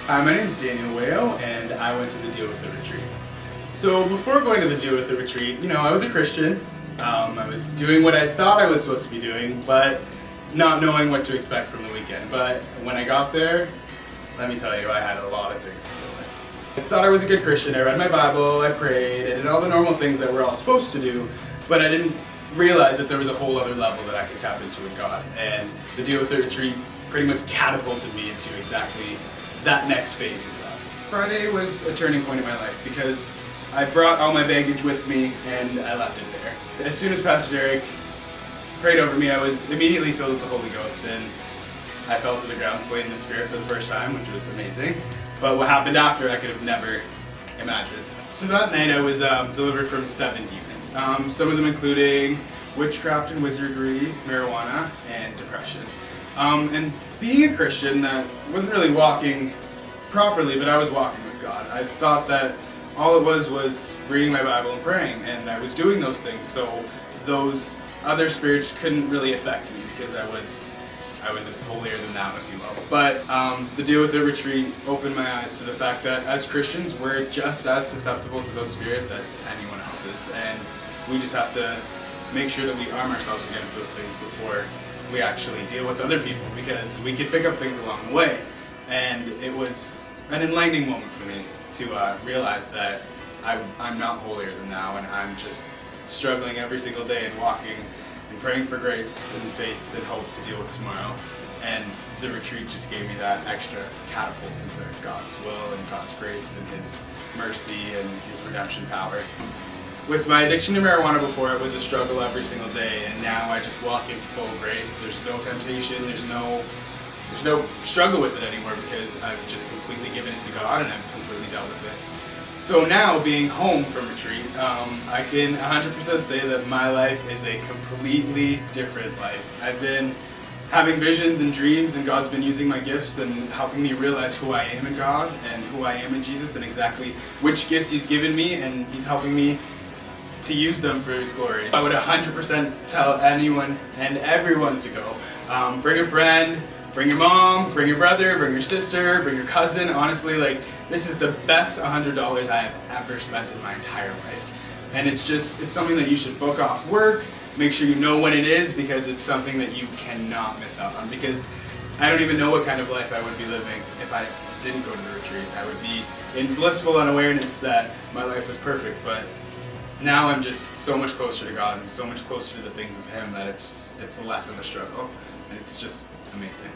Hi, my name is Daniel Whale, and I went to the Deal With It retreat. So before going to the Deal With It retreat, I was a Christian. I was doing what I thought I was supposed to be doing, but not knowing what to expect from the weekend. But when I got there, let me tell you, I had a lot of things to deal with. I thought I was a good Christian. I read my Bible, I prayed, I did all the normal things that we're all supposed to do, but I didn't realize that there was a whole other level that I could tap into with God. And the Deal With It retreat pretty much catapulted me into exactly that next phase of that. Friday was a turning point in my life because I brought all my baggage with me and I left it there. As soon as Pastor Derek prayed over me, I was immediately filled with the Holy Ghost and I fell to the ground slain in the Spirit for the first time, which was amazing. But what happened after, I could have never imagined. So that night I was delivered from 7 demons, some of them including witchcraft and wizardry, marijuana, and depression. And being a Christian that wasn't really walking properly, but I was walking with God. I thought that all it was reading my Bible and praying, and I was doing those things, so those other spirits couldn't really affect me because I was just holier than thou, if you will. But the Deal With It retreat opened my eyes to the fact that as Christians, we're just as susceptible to those spirits as anyone else is, and we just have to make sure that we arm ourselves against those things before we actually deal with other people, because we could pick up things along the way. And it was an enlightening moment for me to realize that I'm not holier than thou, and I'm just struggling every single day and walking and praying for grace and faith and hope to deal with tomorrow. And the retreat just gave me that extra catapult into God's will and God's grace and His mercy and His redemption power. With my addiction to marijuana before, it was a struggle every single day, and now I just walk in full grace. There's no temptation, there's no struggle with it anymore because I've just completely given it to God and I've completely dealt with it. So now, being home from retreat, I can 100% say that my life is a completely different life. I've been having visions and dreams, and God's been using my gifts and helping me realize who I am in God and who I am in Jesus and exactly which gifts He's given me, and He's helping me to use them for His glory. I would 100% tell anyone and everyone to go. Bring a friend, bring your mom, bring your brother, bring your sister, bring your cousin. Honestly, this is the best $100 I have ever spent in my entire life. And it's something that you should book off work, make sure you know when it is, because it's something that you cannot miss out on. Because I don't even know what kind of life I would be living if I didn't go to the retreat. I would be in blissful unawareness that my life was perfect, but now I'm just so much closer to God and so much closer to the things of Him that it's less of a struggle, and it's just amazing.